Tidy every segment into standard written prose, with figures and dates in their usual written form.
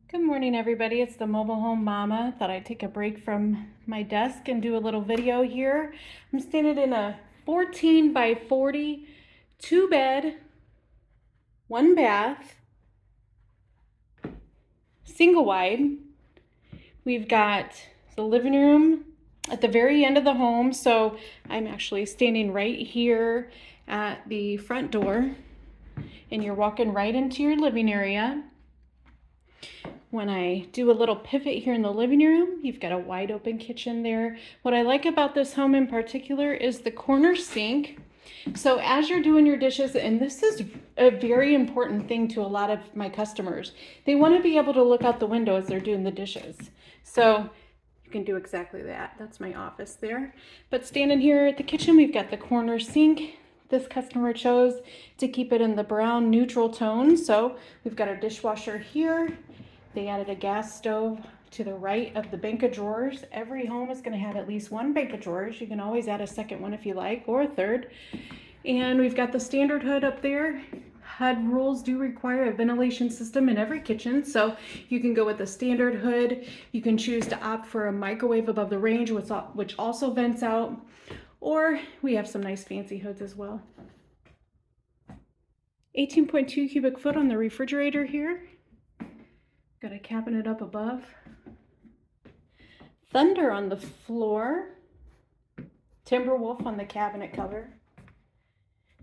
Good morning, everybody. It's the Mobile Home Mama. Thought I'd take a break from my desk and do a little video here. I'm standing in a 14 by 40, 2-bed, 1-bath, single wide. We've got the living room at the very end of the home. So I'm actually standing right here at the front door, and you're walking right into your living area. When I do a little pivot here in the living room, you've got a wide open kitchen there. What I like about this home in particular is the corner sink. So as you're doing your dishes, and this is a very important thing to a lot of my customers, they want to be able to look out the window as they're doing the dishes. So you can do exactly that. That's my office there. But standing here at the kitchen, we've got the corner sink. This customer chose to keep it in the brown neutral tone. So we've got our dishwasher here. They added a gas stove to the right of the bank of drawers. Every home is going to have at least one bank of drawers. You can always add a second one if you like, or a third. And we've got the standard hood up there. HUD rules do require a ventilation system in every kitchen, so you can go with the standard hood. You can choose to opt for a microwave above the range, which also vents out, or we have some nice fancy hoods as well. 18.2 cubic foot on the refrigerator here. Got a cabinet up above. Thunder on the floor. Timberwolf on the cabinet cover.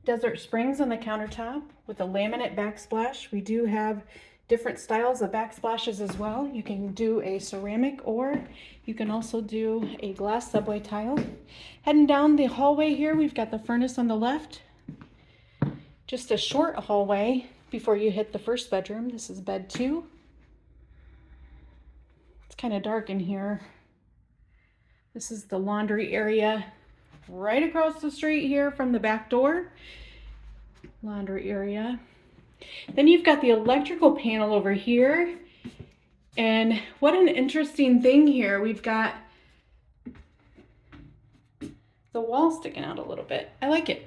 Desert Springs on the countertop with a laminate backsplash. We do have different styles of backsplashes as well. You can do a ceramic, or you can also do a glass subway tile. Heading down the hallway here, we've got the furnace on the left. Just a short hallway before you hit the first bedroom. This is bed 2. It's kind of dark in here. This is the laundry area right across the street here from the back door. Laundry area. Then you've got the electrical panel over here. And what an interesting thing here. We've got the wall sticking out a little bit. I like it.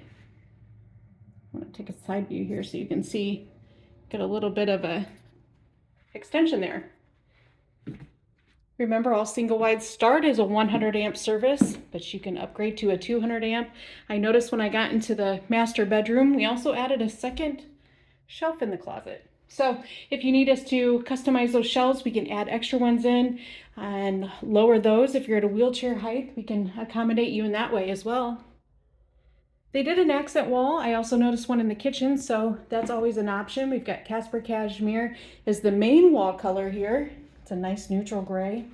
I'm going to take a side view here so you can see, get a little bit of a extension there. Remember, all single wide start as a 100 amp service, but you can upgrade to a 200 amp. I noticed when I got into the master bedroom, we also added a second shelf in the closet. So if you need us to customize those shelves, we can add extra ones in and lower those. If you're at a wheelchair height, we can accommodate you in that way as well. They did an accent wall. I also noticed one in the kitchen, so that's always an option. We've got Casper Cashmere as the main wall color here. It's a nice neutral gray.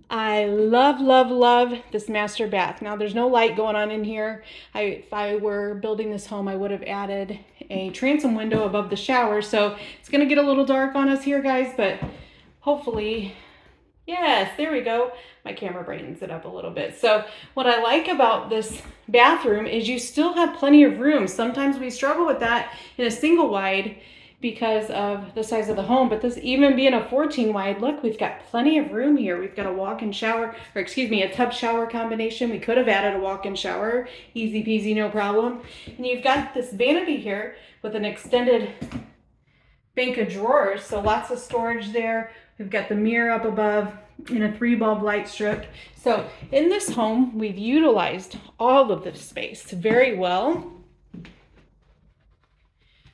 I love, love, love this master bath. Now there's no light going on in here. If I were building this home, I would have added a transom window above the shower. So it's gonna get a little dark on us here, guys, but hopefully, yes, there we go. My camera brightens it up a little bit. So what I like about this bathroom is you still have plenty of room. Sometimes we struggle with that in a single wide because of the size of the home, but this, even being a 14 wide, look, we've got plenty of room here. We've got a walk-in shower, or excuse me, a tub shower combination. We could have added a walk-in shower, easy peasy, no problem. And you've got this vanity here with an extended bank of drawers, so lots of storage there. We've got the mirror up above and a 3-bulb light strip. So in this home, we've utilized all of this space very well.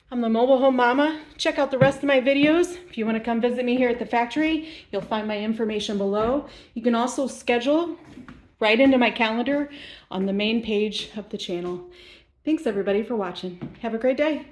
I'm the Mobile Home Mama. Check out the rest of my videos. If you want to come visit me here at the factory, you'll find my information below. You can also schedule right into my calendar on the main page of the channel. Thanks everybody for watching. Have a great day.